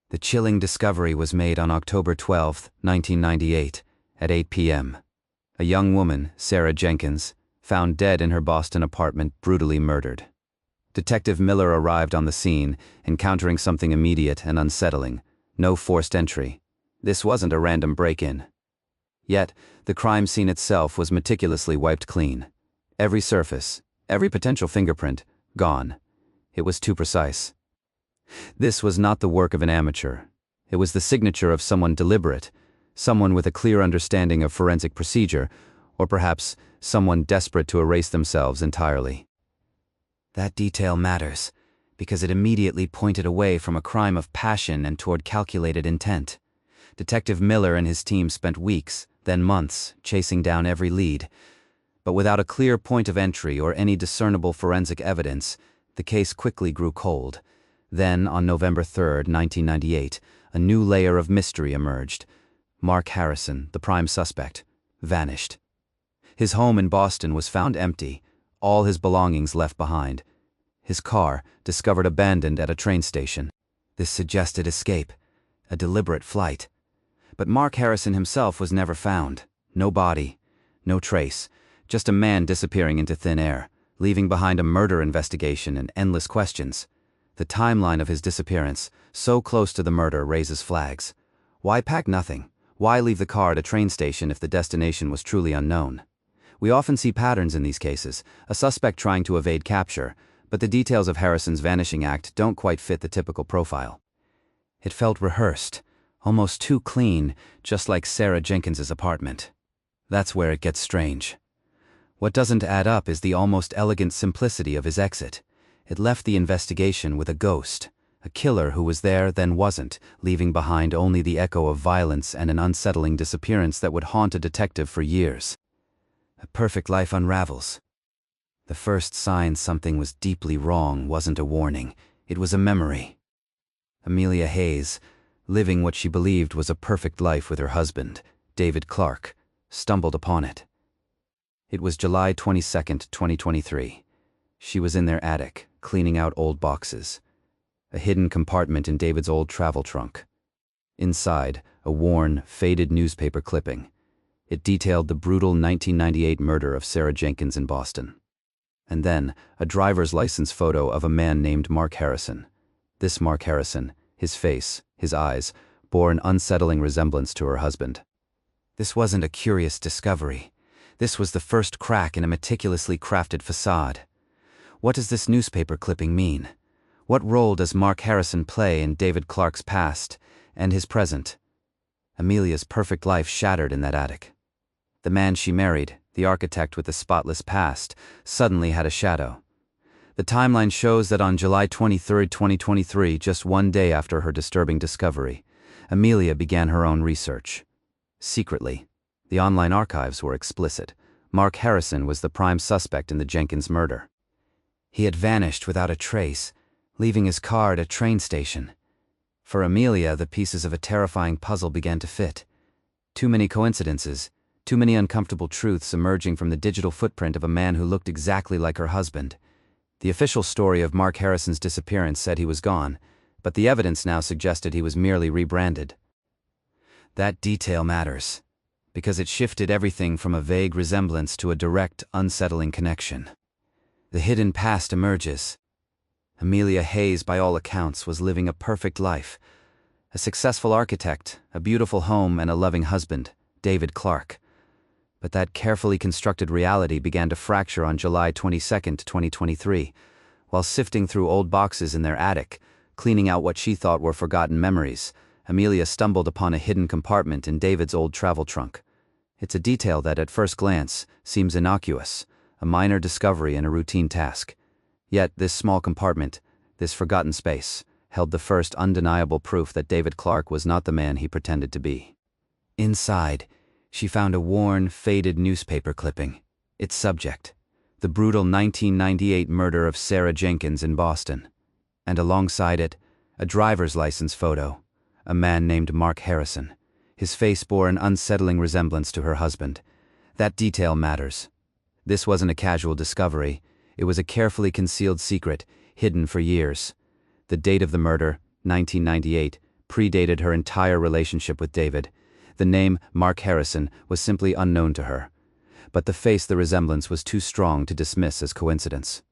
The chilling discovery was made on October 12, 1998, at 8 p.m. A young woman, Sarah Jenkins, found dead in her Boston apartment, brutally murdered. Detective Miller arrived on the scene, encountering something immediate and unsettling. No forced entry. This wasn't a random break-in. Yet, the crime scene itself was meticulously wiped clean. Every surface, every potential fingerprint, gone. It was too precise. This was not the work of an amateur. It was the signature of someone deliberate, someone with a clear understanding of forensic procedure, or perhaps someone desperate to erase themselves entirely. That detail matters, because it immediately pointed away from a crime of passion and toward calculated intent. Detective Miller and his team spent weeks, then months, chasing down every lead. But without a clear point of entry or any discernible forensic evidence, the case quickly grew cold. Then, on November 3, 1998, a new layer of mystery emerged. Mark Harrison, the prime suspect, vanished. His home in Boston was found empty, all his belongings left behind. His car, discovered abandoned at a train station. This suggested escape, a deliberate flight. But Mark Harrison himself was never found. No body, no trace, just a man disappearing into thin air, leaving behind a murder investigation and endless questions. The timeline of his disappearance, so close to the murder, raises flags. Why pack nothing? Why leave the car at a train station if the destination was truly unknown? We often see patterns in these cases, a suspect trying to evade capture, but the details of Harrison's vanishing act don't quite fit the typical profile. It felt rehearsed, almost too clean, just like Sarah Jenkins's apartment. That's where it gets strange. What doesn't add up is the almost elegant simplicity of his exit. It left the investigation with a ghost, a killer who was there then wasn't, leaving behind only the echo of violence and an unsettling disappearance that would haunt a detective for years. A perfect life unravels. The first sign something was deeply wrong wasn't a warning, it was a memory. Amelia Hayes, living what she believed was a perfect life with her husband, David Clark, stumbled upon it. It was July 22, 2023. She was in their attic, cleaning out old boxes. A hidden compartment in David's old travel trunk. Inside, a worn, faded newspaper clipping. It detailed the brutal 1998 murder of Sarah Jenkins in Boston. And then, a driver's license photo of a man named Mark Harrison. This Mark Harrison, his face, his eyes, bore an unsettling resemblance to her husband. This wasn't a curious discovery. This was the first crack in a meticulously crafted facade. What does this newspaper clipping mean? What role does Mark Harrison play in David Clark's past and his present? Amelia's perfect life shattered in that attic. The man she married, the architect with the spotless past, suddenly had a shadow. The timeline shows that on July 23, 2023, just one day after her disturbing discovery, Amelia began her own research. Secretly, the online archives were explicit. Mark Harrison was the prime suspect in the Jenkins murder. He had vanished without a trace, leaving his car at a train station. For Amelia, the pieces of a terrifying puzzle began to fit. Too many coincidences, too many uncomfortable truths emerging from the digital footprint of a man who looked exactly like her husband. The official story of Mark Harrison's disappearance said he was gone, but the evidence now suggested he was merely rebranded. That detail matters, because it shifted everything from a vague resemblance to a direct, unsettling connection. The hidden past emerges. Amelia Hayes, by all accounts, was living a perfect life. A successful architect, a beautiful home, and a loving husband, David Clark. But that carefully constructed reality began to fracture on July 22, 2023, while sifting through old boxes in their attic, cleaning out what she thought were forgotten memories. Amelia stumbled upon a hidden compartment in David's old travel trunk. It's a detail that, at first glance, seems innocuous, a minor discovery in a routine task. Yet this small compartment, this forgotten space, held the first undeniable proof that David Clark was not the man he pretended to be. Inside, she found a worn, faded newspaper clipping. Its subject, the brutal 1998 murder of Sarah Jenkins in Boston. And alongside it, a driver's license photo, a man named Mark Harrison. His face bore an unsettling resemblance to her husband. That detail matters. This wasn't a casual discovery. It was a carefully concealed secret, hidden for years. The date of the murder, 1998, predated her entire relationship with David. The name Mark Harrison was simply unknown to her. But the resemblance was too strong to dismiss as coincidence.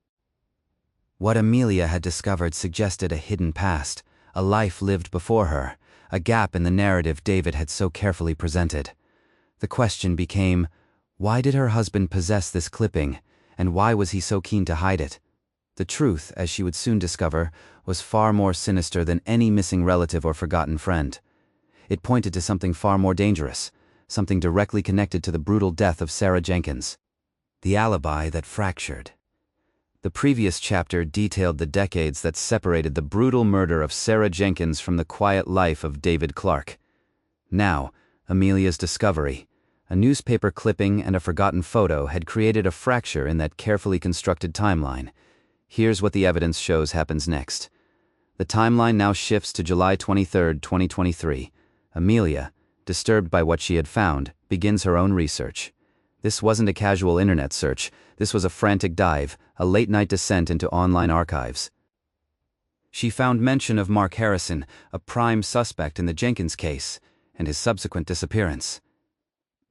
What Amelia had discovered suggested a hidden past, a life lived before her, a gap in the narrative David had so carefully presented. The question became, why did her husband possess this clipping, and why was he so keen to hide it? The truth, as she would soon discover, was far more sinister than any missing relative or forgotten friend. It pointed to something far more dangerous, something directly connected to the brutal death of Sarah Jenkins. The alibi that fractured. The previous chapter detailed the decades that separated the brutal murder of Sarah Jenkins from the quiet life of David Clark. Now, Amelia's discovery, a newspaper clipping and a forgotten photo, had created a fracture in that carefully constructed timeline. Here's what the evidence shows happens next. The timeline now shifts to July 23, 2023. Amelia, disturbed by what she had found, begins her own research. This wasn't a casual internet search. This was a frantic dive, a late-night descent into online archives. She found mention of Mark Harrison, a prime suspect in the Jenkins case, and his subsequent disappearance.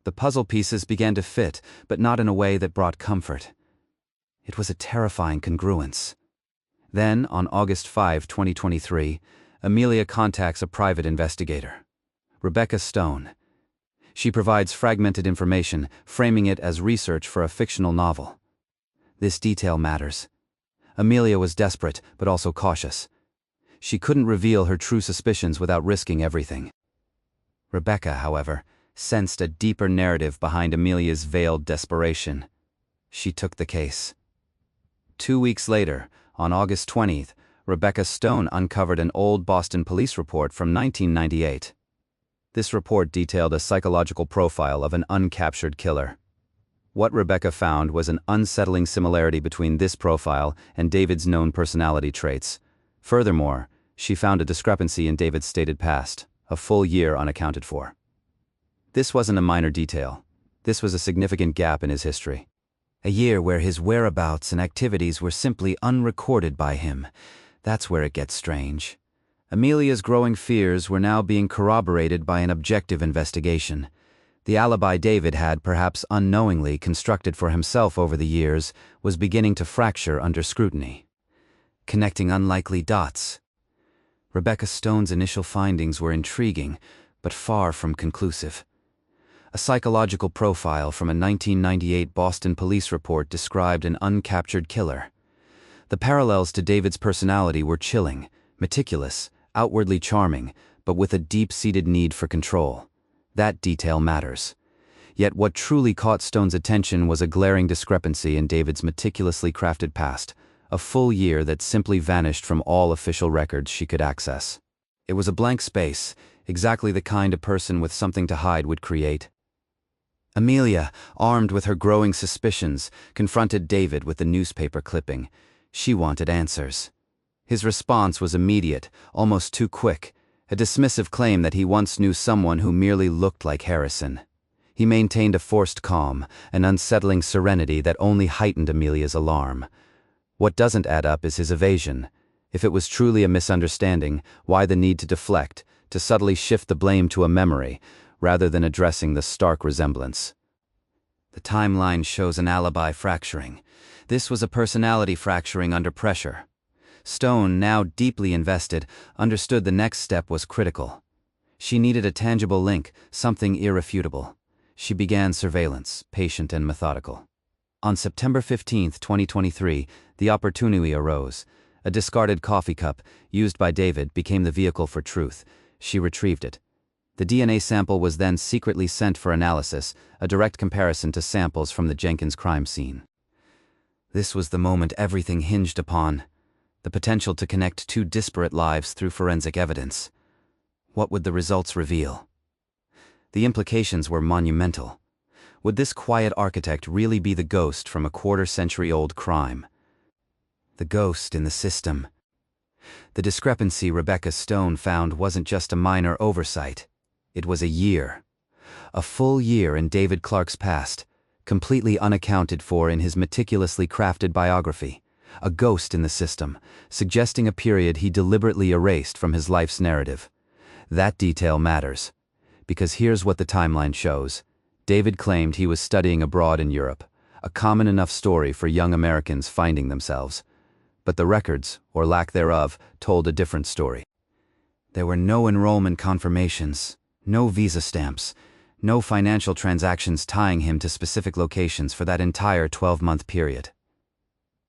The puzzle pieces began to fit, but not in a way that brought comfort. It was a terrifying congruence. Then, on August 5, 2023, Amelia contacts a private investigator, Rebecca Stone. She provides fragmented information, framing it as research for a fictional novel. This detail matters. Amelia was desperate, but also cautious. She couldn't reveal her true suspicions without risking everything. Rebecca, however, sensed a deeper narrative behind Amelia's veiled desperation. She took the case. 2 weeks later, on August 20th, Rebecca Stone uncovered an old Boston police report from 1998. This report detailed a psychological profile of an uncaptured killer. What Rebecca found was an unsettling similarity between this profile and David's known personality traits. Furthermore, she found a discrepancy in David's stated past, a full year unaccounted for. This wasn't a minor detail. This was a significant gap in his history. A year where his whereabouts and activities were simply unrecorded by him. That's where it gets strange. Amelia's growing fears were now being corroborated by an objective investigation. The alibi David had, perhaps unknowingly, constructed for himself over the years was beginning to fracture under scrutiny. Connecting unlikely dots. Rebecca Stone's initial findings were intriguing, but far from conclusive. A psychological profile from a 1998 Boston police report described an uncaptured killer. The parallels to David's personality were chilling, meticulous, outwardly charming, but with a deep-seated need for control. That detail matters. Yet what truly caught Stone's attention was a glaring discrepancy in David's meticulously crafted past, a full year that simply vanished from all official records she could access. It was a blank space, exactly the kind a person with something to hide would create. Amelia, armed with her growing suspicions, confronted David with the newspaper clipping. She wanted answers. His response was immediate, almost too quick, a dismissive claim that he once knew someone who merely looked like Harrison. He maintained a forced calm, an unsettling serenity that only heightened Amelia's alarm. What doesn't add up is his evasion. If it was truly a misunderstanding, why the need to deflect, to subtly shift the blame to a memory, rather than addressing the stark resemblance? The timeline shows an alibi fracturing. This was a personality fracturing under pressure. Stone, now deeply invested, understood the next step was critical. She needed a tangible link, something irrefutable. She began surveillance, patient and methodical. On September 15, 2023, the opportunity arose. A discarded coffee cup, used by David, became the vehicle for truth. She retrieved it. The DNA sample was then secretly sent for analysis, a direct comparison to samples from the Jenkins crime scene. This was the moment everything hinged upon. The potential to connect two disparate lives through forensic evidence. What would the results reveal? The implications were monumental. Would this quiet architect really be the ghost from a quarter-century-old crime? The ghost in the system. The discrepancy Rebecca Stone found wasn't just a minor oversight. It was a year. A full year in David Clark's past, completely unaccounted for in his meticulously crafted biography. A ghost in the system, suggesting a period he deliberately erased from his life's narrative. That detail matters. Because here's what the timeline shows. David claimed he was studying abroad in Europe, a common enough story for young Americans finding themselves. But the records, or lack thereof, told a different story. There were no enrollment confirmations, no visa stamps, no financial transactions tying him to specific locations for that entire 12-month period.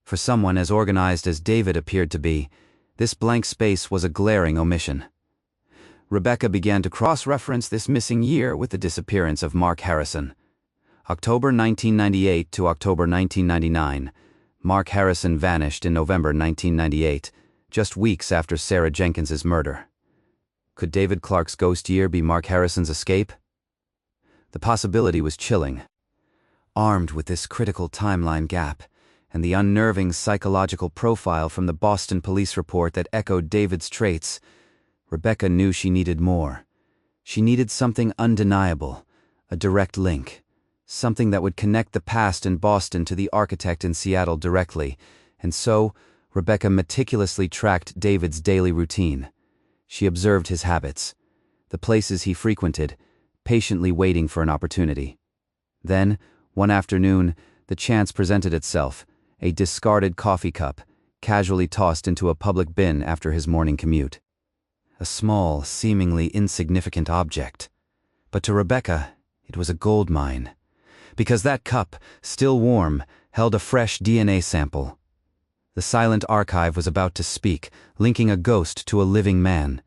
For someone as organized as David appeared to be, this blank space was a glaring omission. Rebecca began to cross-reference this missing year with the disappearance of Mark Harrison. October 1998 to October 1999, Mark Harrison vanished in November 1998, just weeks after Sarah Jenkins's murder. Could David Clarke's ghost year be Mark Harrison's escape? The possibility was chilling. Armed with this critical timeline gap, and the unnerving psychological profile from the Boston police report that echoed David's traits, Rebecca knew she needed more. She needed something undeniable, a direct link, something that would connect the past in Boston to the architect in Seattle directly, and so Rebecca meticulously tracked David's daily routine. She observed his habits, the places he frequented, patiently waiting for an opportunity. Then, one afternoon, the chance presented itself, a discarded coffee cup, casually tossed into a public bin after his morning commute. A small, seemingly insignificant object. But to Rebecca, it was a gold mine. Because that cup, still warm, held a fresh DNA sample. The silent archive was about to speak, linking a ghost to a living man.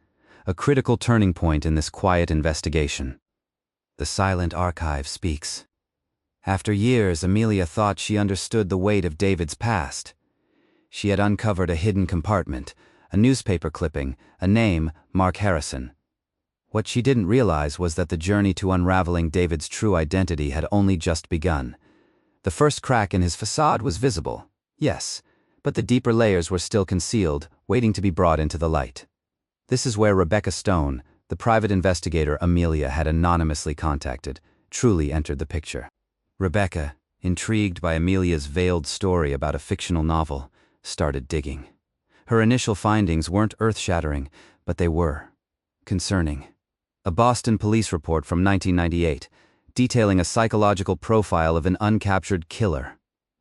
A critical turning point in this quiet investigation. The silent archive speaks. After years, Amelia thought she understood the weight of David's past. She had uncovered a hidden compartment, a newspaper clipping, a name, Mark Harrison. What she didn't realize was that the journey to unraveling David's true identity had only just begun. The first crack in his facade was visible, yes, but the deeper layers were still concealed, waiting to be brought into the light. This is where Rebecca Stone, the private investigator Amelia had anonymously contacted, truly entered the picture. Rebecca, intrigued by Amelia's veiled story about a fictional novel, started digging. Her initial findings weren't earth-shattering, but they were concerning. A Boston police report from 1998, detailing a psychological profile of an uncaptured killer.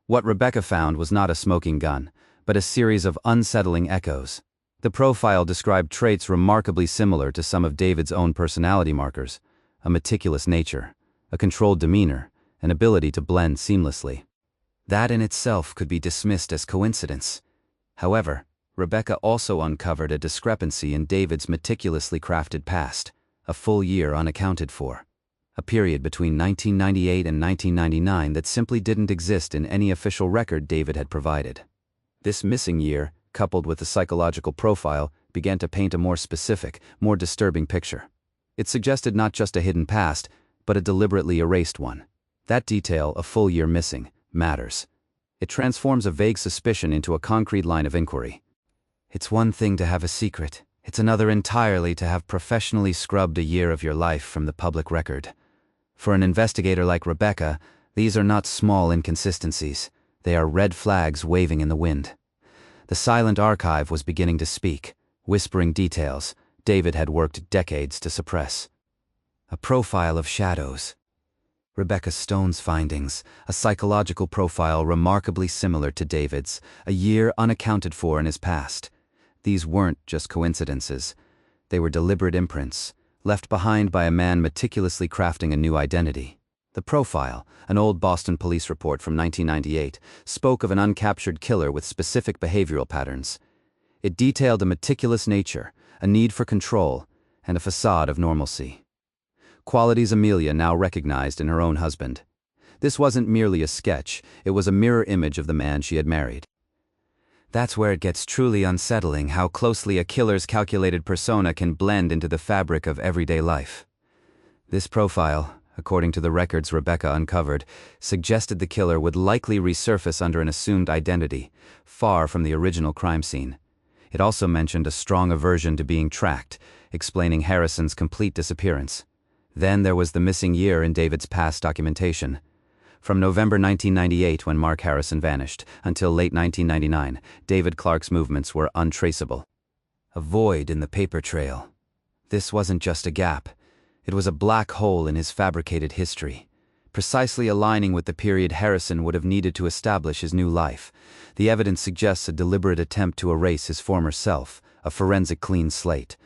What Rebecca found was not a smoking gun, but a series of unsettling echoes. The profile described traits remarkably similar to some of David's own personality markers: a meticulous nature, a controlled demeanor, an ability to blend seamlessly. That in itself could be dismissed as coincidence. However, Rebecca also uncovered a discrepancy in David's meticulously crafted past, a full year unaccounted for. A period between 1998 and 1999 that simply didn't exist in any official record David had provided. This missing year, coupled with the psychological profile, began to paint a more specific, more disturbing picture. It suggested not just a hidden past, but a deliberately erased one. That detail, a full year missing, matters. It transforms a vague suspicion into a concrete line of inquiry. It's one thing to have a secret. It's another entirely to have professionally scrubbed a year of your life from the public record. For an investigator like Rebecca, these are not small inconsistencies. They are red flags waving in the wind. The silent archive was beginning to speak, whispering details David had worked decades to suppress. A profile of shadows. Rebecca Stone's findings, a psychological profile remarkably similar to David's, a year unaccounted for in his past. These weren't just coincidences. They were deliberate imprints, left behind by a man meticulously crafting a new identity. The profile, an old Boston police report from 1998, spoke of an uncaptured killer with specific behavioral patterns. It detailed a meticulous nature, a need for control, and a facade of normalcy. Qualities Amelia now recognized in her own husband. This wasn't merely a sketch, it was a mirror image of the man she had married. That's where it gets truly unsettling, how closely a killer's calculated persona can blend into the fabric of everyday life. This profile, according to the records Rebecca uncovered, suggested the killer would likely resurface under an assumed identity, far from the original crime scene. It also mentioned a strong aversion to being tracked, explaining Harrison's complete disappearance. Then there was the missing year in David's past documentation. From November 1998, when Mark Harrison vanished, until late 1999, David Clarke's movements were untraceable. A void in the paper trail. This wasn't just a gap. It was a black hole in his fabricated history, precisely aligning with the period Harrison would have needed to establish his new life. The evidence suggests a deliberate attempt to erase his former self, a forensic clean slate.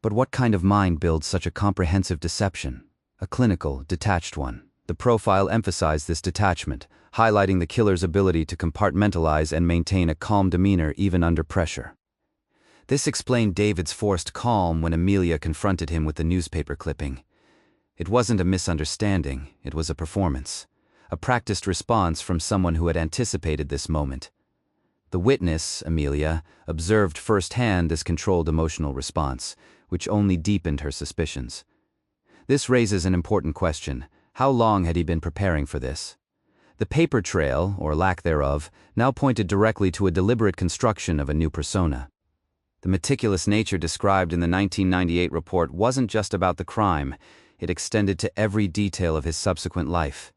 But what kind of mind builds such a comprehensive deception? A clinical, detached one. The profile emphasized this detachment, highlighting the killer's ability to compartmentalize and maintain a calm demeanor even under pressure. This explained David's forced calm when Amelia confronted him with the newspaper clipping. It wasn't a misunderstanding, it was a performance. A practiced response from someone who had anticipated this moment. The witness, Amelia, observed firsthand this controlled emotional response, which only deepened her suspicions. This raises an important question. How long had he been preparing for this? The paper trail, or lack thereof, now pointed directly to a deliberate construction of a new persona. The meticulous nature described in the 1998 report wasn't just about the crime, it extended to every detail of his subsequent life.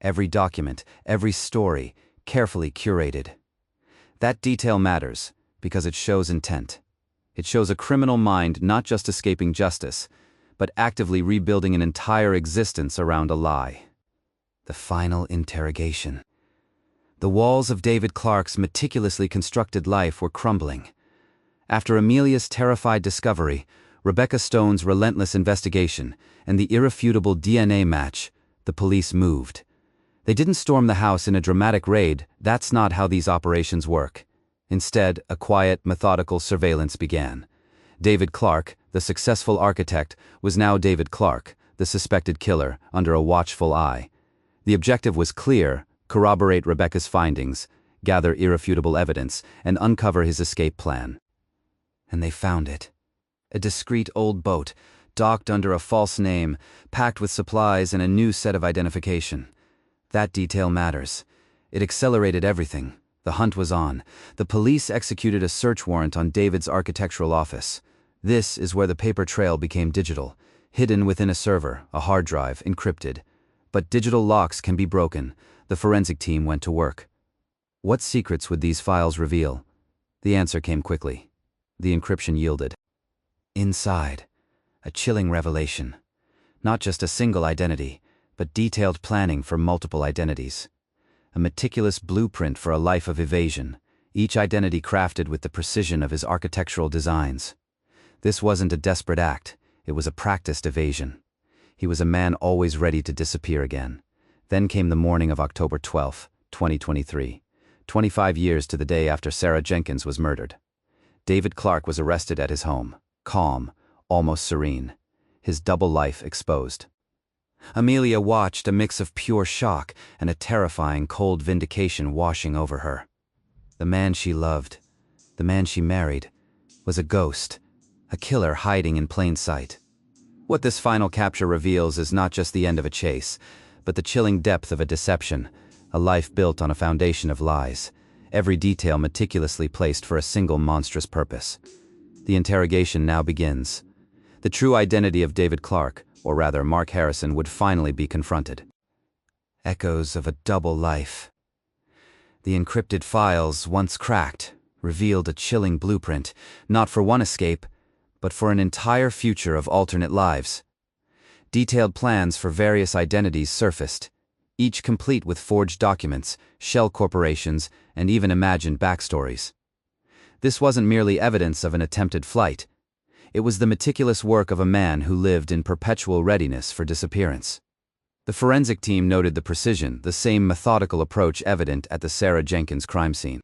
Every document, every story, carefully curated. That detail matters, because it shows intent. It shows a criminal mind not just escaping justice, but actively rebuilding an entire existence around a lie. The Final Interrogation. The walls of David Clarke's meticulously constructed life were crumbling. After Amelia's terrified discovery, Rebecca Stone's relentless investigation, and the irrefutable DNA match, the police moved. They didn't storm the house in a dramatic raid. That's not how these operations work. Instead, a quiet, methodical surveillance began. David Clarke, the successful architect, was now David Clarke, the suspected killer, under a watchful eye. The objective was clear: corroborate Rebecca's findings, gather irrefutable evidence, and uncover his escape plan. And they found it. A discreet old boat, docked under a false name, packed with supplies and a new set of identification. That detail matters. It accelerated everything. The hunt was on. The police executed a search warrant on David's architectural office. This is where the paper trail became digital, hidden within a server, a hard drive, encrypted. But digital locks can be broken. The forensic team went to work. What secrets would these files reveal? The answer came quickly. The encryption yielded. Inside, a chilling revelation. Not just a single identity, but detailed planning for multiple identities. A meticulous blueprint for a life of evasion, each identity crafted with the precision of his architectural designs. This wasn't a desperate act, it was a practiced evasion. He was a man always ready to disappear again. Then came the morning of October 12, 2023, 25 years to the day after Sarah Jenkins was murdered. David Clarke was arrested at his home, calm, almost serene, his double life exposed. Amelia watched, a mix of pure shock and a terrifying cold vindication washing over her. The man she loved, the man she married, was a ghost, a killer hiding in plain sight. What this final capture reveals is not just the end of a chase, but the chilling depth of a deception, a life built on a foundation of lies, every detail meticulously placed for a single monstrous purpose. The interrogation now begins. The true identity of David Clarke, or rather Mark Harrison, would finally be confronted. Echoes of a double life. The encrypted files, once cracked, revealed a chilling blueprint, not for one escape, but for an entire future of alternate lives. Detailed plans for various identities surfaced, each complete with forged documents, shell corporations, and even imagined backstories. This wasn't merely evidence of an attempted flight. It was the meticulous work of a man who lived in perpetual readiness for disappearance. The forensic team noted the precision, the same methodical approach evident at the Sarah Jenkins crime scene.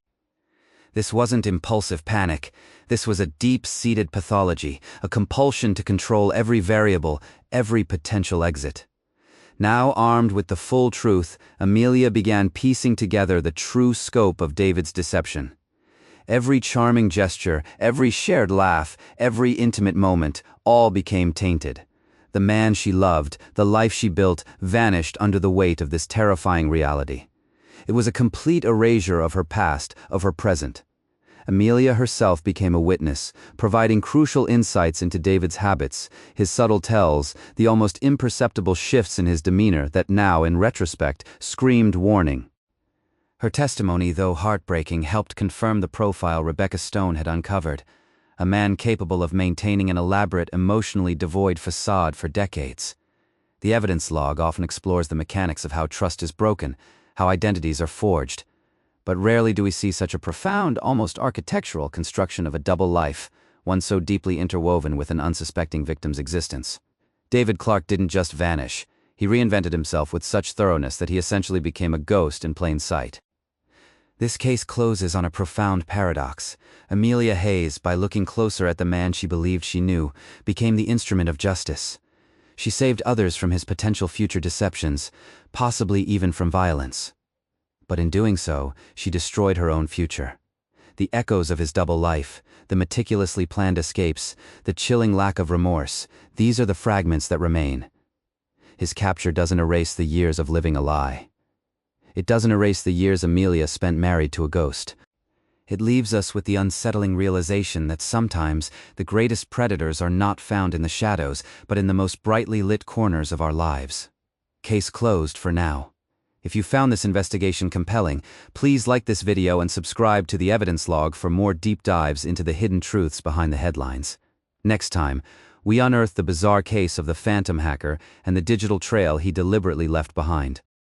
This wasn't impulsive panic. This was a deep-seated pathology, a compulsion to control every variable, every potential exit. Now armed with the full truth, Amelia began piecing together the true scope of David's deception. Every charming gesture, every shared laugh, every intimate moment, all became tainted. The man she loved, the life she built, vanished under the weight of this terrifying reality. It was a complete erasure of her past, of her present. Amelia herself became a witness, providing crucial insights into David's habits, his subtle tells, the almost imperceptible shifts in his demeanor that now, in retrospect, screamed warning. Her testimony, though heartbreaking, helped confirm the profile Rebecca Stone had uncovered. a man capable of maintaining an elaborate, emotionally devoid facade for decades. The evidence log often explores the mechanics of how trust is broken, how identities are forged. But rarely do we see such a profound, almost architectural construction of a double life, one so deeply interwoven with an unsuspecting victim's existence. David Clarke didn't just vanish. He reinvented himself with such thoroughness that he essentially became a ghost in plain sight. This case closes on a profound paradox. Amelia Hayes, by looking closer at the man she believed she knew, became the instrument of justice. She saved others from his potential future deceptions, possibly even from violence. But in doing so, she destroyed her own future. The echoes of his double life, the meticulously planned escapes, the chilling lack of remorse, these are the fragments that remain. His capture doesn't erase the years of living a lie. It doesn't erase the years Amelia spent married to a ghost. It leaves us with the unsettling realization that sometimes the greatest predators are not found in the shadows, but in the most brightly lit corners of our lives. Case closed for now. If you found this investigation compelling, please like this video and subscribe to the evidence log for more deep dives into the hidden truths behind the headlines. Next time, we unearth the bizarre case of the phantom hacker and the digital trail he deliberately left behind.